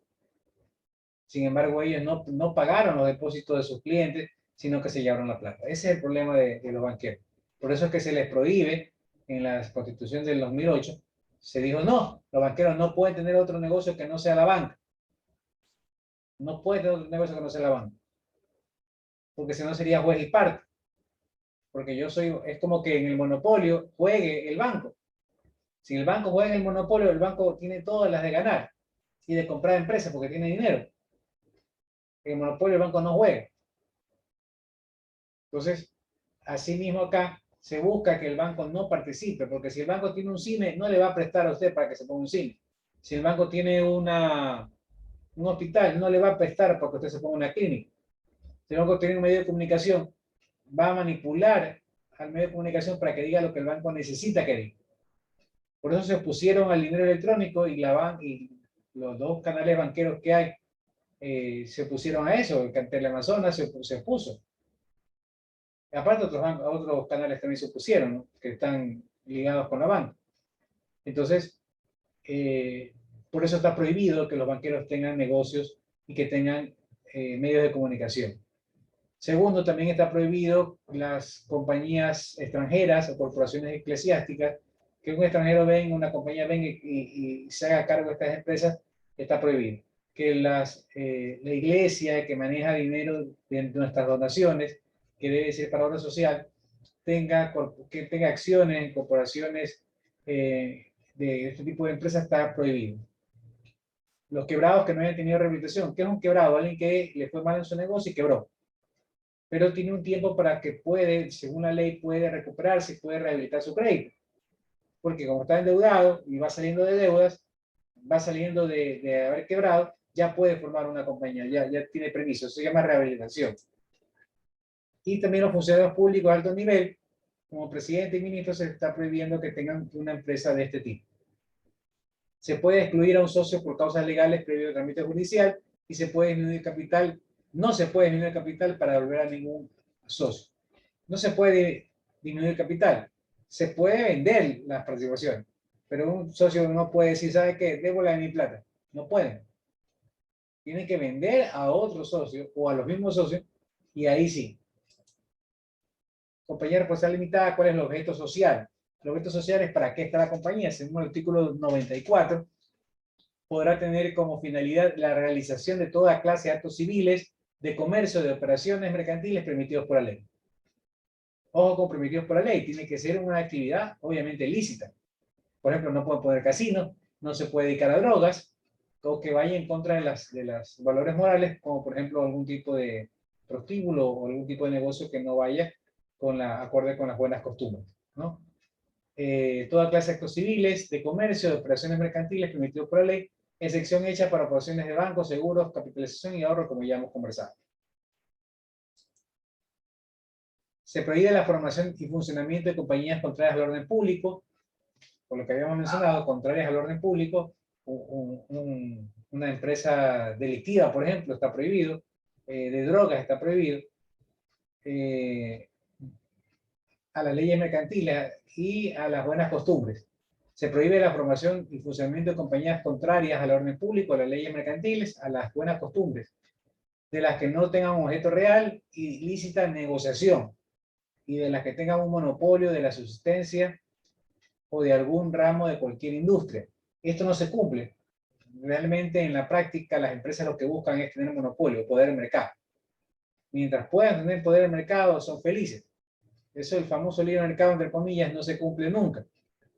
Sin embargo, ellos no pagaron los depósitos de sus clientes, sino que se llevaron la plata. Ese es el problema de los banqueros. Por eso es que se les prohíbe, en la Constitución del 2008, se dijo, no, los banqueros no pueden tener otro negocio que no sea la banca. No pueden tener otro negocio que no sea la banca. Porque si no sería juez y parte. Porque es como que en el monopolio juegue el banco. Si el banco juega en el monopolio, el banco tiene todas las de ganar y de comprar empresas porque tiene dinero. En el monopolio el banco no juega. Entonces, así mismo acá se busca que el banco no participe, porque si el banco tiene un cine, no le va a prestar a usted para que se ponga un cine. Si el banco tiene un hospital, no le va a prestar para que usted se ponga una clínica. Si el banco tiene un medio de comunicación, va a manipular al medio de comunicación para que diga lo que el banco necesita que diga. Por eso se opusieron al dinero electrónico y los dos canales banqueros que hay se opusieron a eso. El Teleamazonas se opuso. Aparte, otros canales también se opusieron, ¿no? Que están ligados con la banca. Entonces, por eso está prohibido que los banqueros tengan negocios y que tengan medios de comunicación. Segundo, también está prohibido las compañías extranjeras o corporaciones eclesiásticas, que un extranjero venga, una compañía venga y se haga cargo de estas empresas, está prohibido. Que la iglesia que maneja dinero de nuestras donaciones, que debe ser para obra social, que tenga acciones en corporaciones de este tipo de empresas, está prohibido. Los quebrados que no hayan tenido rehabilitación. ¿Qué es un quebrado? Alguien que le fue mal en su negocio y quebró. Pero tiene un tiempo para que según la ley, puede recuperarse y puede rehabilitar su crédito. Porque como está endeudado y va saliendo de deudas, va saliendo de haber quebrado, ya puede formar una compañía, ya tiene permiso. Eso se llama rehabilitación. Y también los funcionarios públicos de alto nivel, como presidente y ministro, se está prohibiendo que tengan una empresa de este tipo. Se puede excluir a un socio por causas legales previo trámite judicial y se puede disminuir capital. No se puede disminuir capital para devolver a ningún socio. No se puede disminuir capital. Se puede vender las participaciones, pero un socio no puede decir, ¿sabe qué? Dévolame mi plata. No pueden. Tienen que vender a otro socio o a los mismos socios y ahí sí. Compañía de responsabilidad limitada, ¿cuál es el objeto social? El objeto social es para qué está la compañía. Según el artículo 94, podrá tener como finalidad la realización de toda clase de actos civiles, de comercio, de operaciones mercantiles permitidos por la ley. Ojo con permitidos por la ley, tiene que ser una actividad obviamente lícita. Por ejemplo, no pueden poner casinos, no se puede dedicar a drogas, o que vaya en contra de los valores morales, como por ejemplo algún tipo de prostíbulo o algún tipo de negocio que no vaya acorde con las buenas costumbres, ¿no? Toda clase de actos civiles, de comercio, de operaciones mercantiles permitidos por la ley, excepción hecha para operaciones de bancos, seguros, capitalización y ahorro, como ya hemos conversado. Se prohíbe la formación y funcionamiento de compañías contrarias al orden público, por lo que habíamos mencionado, contrarias al orden público. Una empresa delictiva, por ejemplo, está prohibido, de drogas está prohibido, a las leyes mercantiles y a las buenas costumbres. Se prohíbe la formación y funcionamiento de compañías contrarias al orden público, a las leyes mercantiles, a las buenas costumbres, de las que no tengan un objeto real y lícita negociación, y de las que tengan un monopolio de la subsistencia o de algún ramo de cualquier industria. Esto no se cumple. Realmente en la práctica las empresas lo que buscan es tener monopolio, poder de mercado. Mientras puedan tener poder de mercado, son felices. Eso, el famoso libre mercado, entre comillas, no se cumple nunca.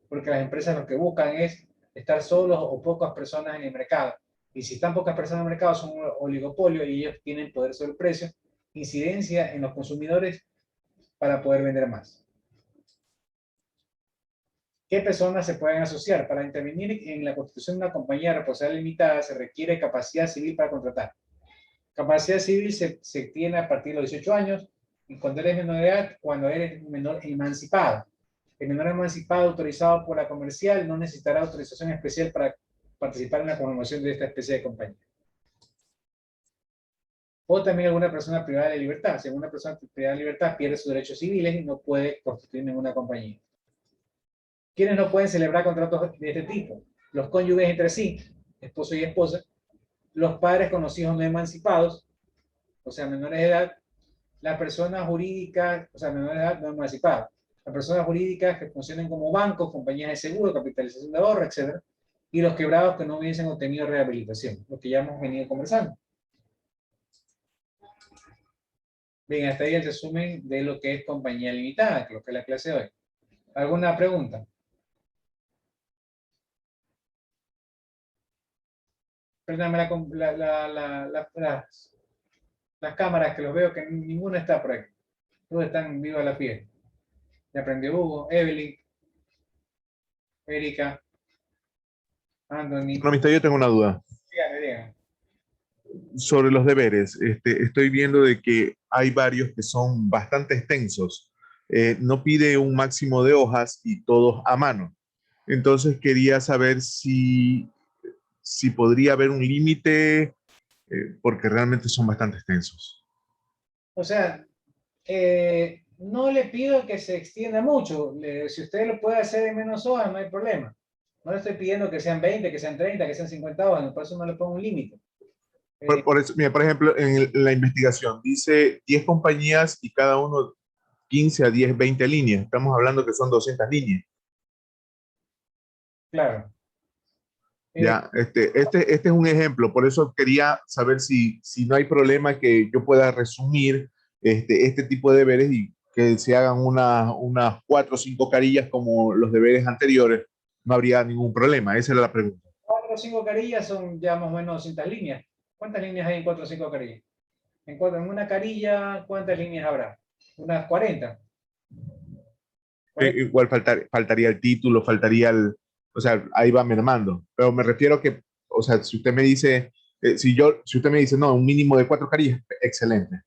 Porque las empresas lo que buscan es estar solos o pocas personas en el mercado. Y si están pocas personas en el mercado, son un oligopolio y ellos tienen poder sobre el precio, incidencia en los consumidores para poder vender más. ¿Qué personas se pueden asociar? Para intervenir en la constitución de una compañía de responsabilidad limitada se requiere capacidad civil para contratar. Capacidad civil se tiene a partir de los 18 años y cuando eres menor de edad, cuando eres menor emancipado. El menor emancipado autorizado por la comercial no necesitará autorización especial para participar en la conformación de esta especie de compañía. O también alguna persona privada de libertad. Si una persona privada de libertad pierde sus derechos civiles y no puede constituir ninguna compañía. ¿Quiénes no pueden celebrar contratos de este tipo? Los cónyuges entre sí, esposo y esposa, los padres con los hijos no emancipados, o sea, menores de edad, las personas jurídicas, o sea, menores de edad no emancipadas, las personas jurídicas que funcionen como bancos, compañías de seguro, capitalización de ahorro, etc. Y los quebrados que no hubiesen obtenido rehabilitación, lo que ya hemos venido conversando. Bien, hasta ahí el resumen de lo que es compañía limitada, que es lo que es la clase de hoy. ¿Alguna pregunta? Préndame las cámaras, que los veo que ninguna está por aquí. Todos están vivos a la piel. Ya aprendió Hugo, Evelyn, Erika, Anthony. Economista, yo tengo una duda. Dígame. Sobre los deberes. Estoy viendo de que hay varios que son bastante extensos. No pide un máximo de hojas y todos a mano. Entonces quería saber si podría haber un límite, porque realmente son bastante extensos. O sea, no le pido que se extienda mucho. Si usted lo puede hacer en menos hojas, no hay problema. No le estoy pidiendo que sean 20, que sean 30, que sean 50 hojas. Por eso no le pongo un límite. Por eso, mira, por ejemplo, en la investigación dice 10 compañías y cada uno 15 a 10, 20 líneas. Estamos hablando que son 200 líneas. Claro. Ya, este es un ejemplo, por eso quería saber si no hay problema que yo pueda resumir este tipo de deberes y que se hagan unas 4 o 5 carillas como los deberes anteriores, no habría ningún problema. Esa era la pregunta. 4 o 5 carillas son ya más o menos 200 líneas. ¿Cuántas líneas hay en 4 o 5 carillas? En una carilla, ¿cuántas líneas habrá? Unas 40. Igual faltaría el título, faltaría o sea, ahí va mermando. Pero me refiero que, o sea, si usted me dice, si usted me dice, no, un mínimo de 4 carillas, excelente.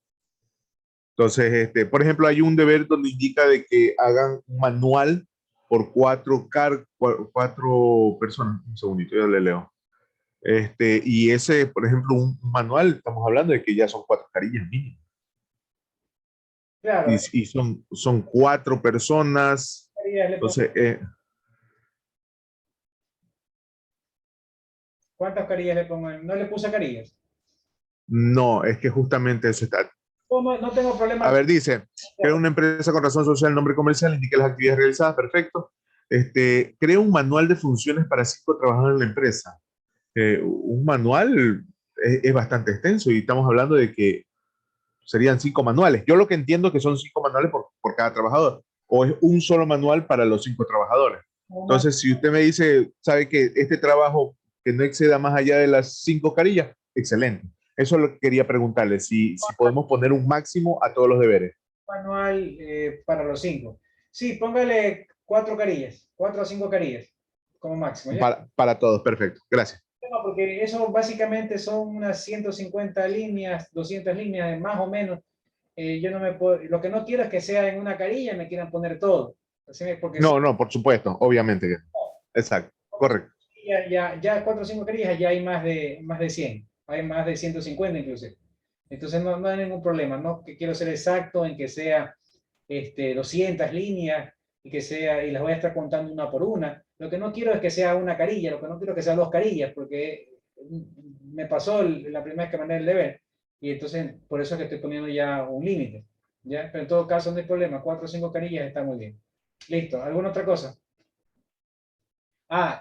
Entonces, por ejemplo, hay un deber donde indica de que hagan un manual por 4 personas. Un segundito, yo le leo. Y ese, por ejemplo, un manual, estamos hablando de que ya son 4 carillas mínimo. Claro. Y son 4 personas. Entonces, ¿cuántas carillas le pongo? ¿No le puse carillas? no, es que justamente eso está. No tengo problema. A ver, dice, crea una empresa con razón social, nombre comercial, indique las actividades realizadas, perfecto. Crea un manual de funciones para 5 trabajadores en la empresa. Un manual es bastante extenso y estamos hablando de que serían 5 manuales. Yo lo que entiendo que son 5 manuales por cada trabajador, o es un solo manual para los 5 trabajadores. Entonces, si usted me dice, sabe que este trabajo que no exceda más allá de las 5 carillas, excelente. Eso es lo que quería preguntarle, si podemos poner un máximo a todos los deberes. Manual para los 5. Sí, póngale 4 carillas, 4 o 5 carillas como máximo. ¿Ya? Para todos, perfecto. Gracias. No, porque eso básicamente son unas 150 líneas, 200 líneas, más o menos. Yo no me puedo, lo que no quiero es que sea en una carilla me quieran poner todo. Porque no, por supuesto, obviamente. Exacto, correcto. Ya 4 o 5 carillas ya hay más de 100. Hay más de 150 inclusive. Entonces no hay ningún problema. No que quiero ser exacto en que sea 200 líneas y las voy a estar contando una por una. Lo que no quiero es que sea una carilla, lo que no quiero es que sean 2 carillas, porque me pasó la primera vez que mandé el deber, y entonces por eso es que estoy poniendo ya un límite. ¿Ya? Pero en todo caso no hay problema, 4 o 5 carillas está muy bien. Listo, ¿alguna otra cosa?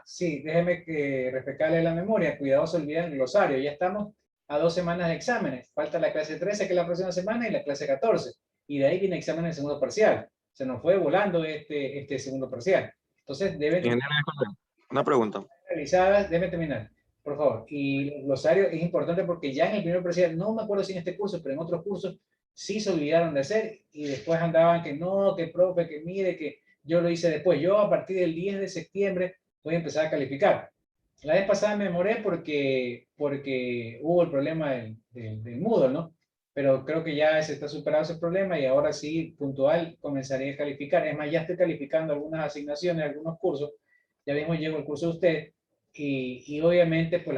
Sí, déjeme refrescarle la memoria, cuidado se olviden el glosario, ya estamos a 2 semanas de exámenes, falta la clase 13 que es la próxima semana y la clase 14, y de ahí viene examen de segundo parcial, se nos fue volando este segundo parcial, entonces deben... Una pregunta. realizadas, déjeme terminar, por favor. Y el glosario es importante porque ya en el primer parcial, no me acuerdo si en este curso, pero en otros cursos sí se olvidaron de hacer y después andaban que no, que profe, que mire, que yo lo hice después. Yo a partir del 10 de septiembre voy a empezar a calificar. La vez pasada me demoré porque hubo el problema del Moodle, ¿no? Pero creo que ya se está superado ese problema y ahora sí, puntual, comenzaré a calificar. Es más, ya estoy calificando algunas asignaciones, algunos cursos. Ya mismo llego el curso de usted y obviamente pues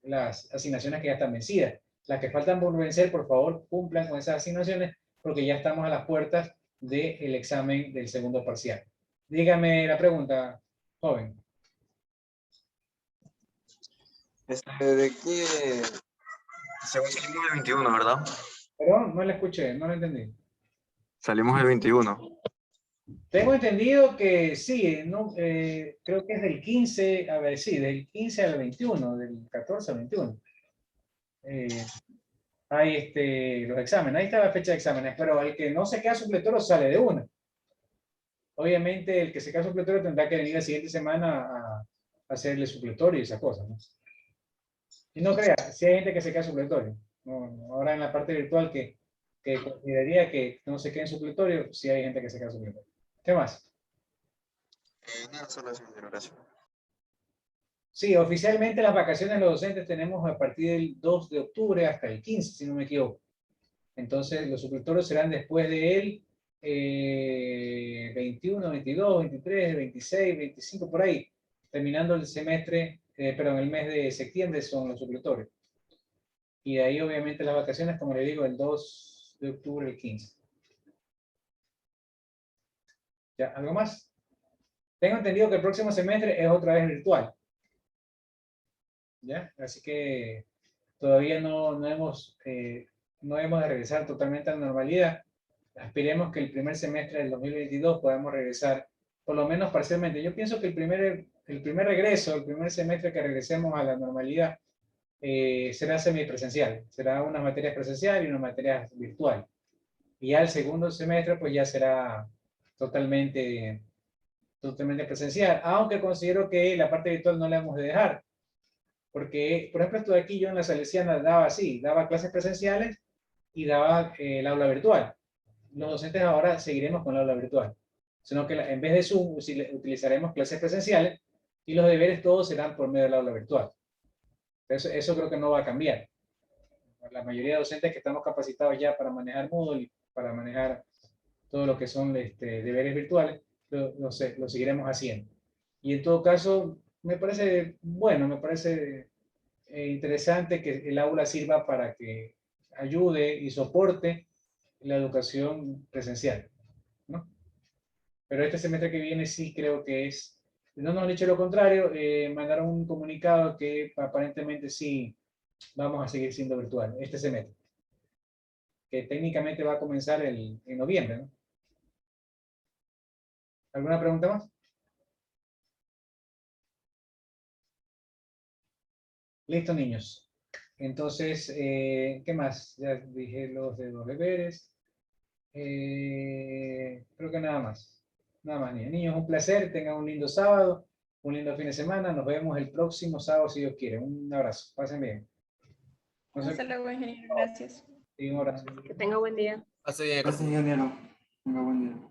las asignaciones que ya están vencidas. Las que faltan por vencer, por favor, cumplan con esas asignaciones porque ya estamos a las puertas del examen del segundo parcial. Dígame la pregunta, joven. ¿De qué? Según salimos el 21, ¿verdad? Perdón, no la escuché, no la entendí. Salimos el 21. Tengo entendido que sí, no, creo que es del 15, a ver, sí, del 15 al 21, del 14 al 21. Hay los exámenes, ahí está la fecha de exámenes, pero el que no se queda supletorio sale de una. Obviamente el que se queda supletorio tendrá que venir la siguiente semana a hacerle supletorio y esas cosas, ¿no? Y no creas, si hay gente que se queda supletorio. No, ahora en la parte virtual que consideraría que no se quede en supletorio, sí hay gente que se queda supletorio. ¿Qué más? Nada, solo eso, gracias. Sí, oficialmente las vacaciones los docentes tenemos a partir del 2 de octubre hasta el 15, si no me equivoco. Entonces los supletorios serán después de él 21, 22, 23, 26, 25, por ahí. Terminando el semestre, perdón, el mes de septiembre son los supletorios. Y de ahí obviamente las vacaciones, como le digo, el 2 de octubre, el 15. ¿Ya? ¿Algo más? Tengo entendido que el próximo semestre es otra vez virtual. ¿Ya? Así que todavía no hemos de regresar totalmente a la normalidad. Aspiremos que el primer semestre del 2022 podamos regresar, por lo menos parcialmente. Yo pienso que el primer regreso, el primer semestre que regresemos a la normalidad, será semipresencial. Será unas materias presencial y unas materias virtual. Y ya el segundo semestre, pues ya será totalmente presencial. Aunque considero que la parte virtual no la hemos de dejar. Porque, por ejemplo, estoy aquí yo en la Salesiana daba clases presenciales y daba el aula virtual. Los docentes ahora seguiremos con el aula virtual, sino que en vez de Zoom utilizaremos clases presenciales y los deberes todos serán por medio del aula virtual. Eso creo que no va a cambiar. La mayoría de docentes que estamos capacitados ya para manejar Moodle y para manejar todo lo que son deberes virtuales, lo seguiremos haciendo. Y en todo caso, me parece bueno, me parece interesante que el aula sirva para que ayude y soporte la educación presencial, ¿no? Pero este semestre que viene sí creo que no nos han dicho lo contrario, mandaron un comunicado que aparentemente sí vamos a seguir siendo virtual este semestre, que técnicamente va a comenzar en noviembre, ¿no? ¿Alguna pregunta más? Listo, niños. Entonces, ¿qué más? Ya dije los de los deberes. Creo que nada más. Nada más, niños. Niños, un placer. Tengan un lindo sábado, un lindo fin de semana. Nos vemos el próximo sábado, si Dios quiere. Un abrazo. Pasen bien. Hasta luego, ingeniero. Gracias. Sí, un abrazo. Que tenga buen día. Gracias, ingeniero. Tenga buen día.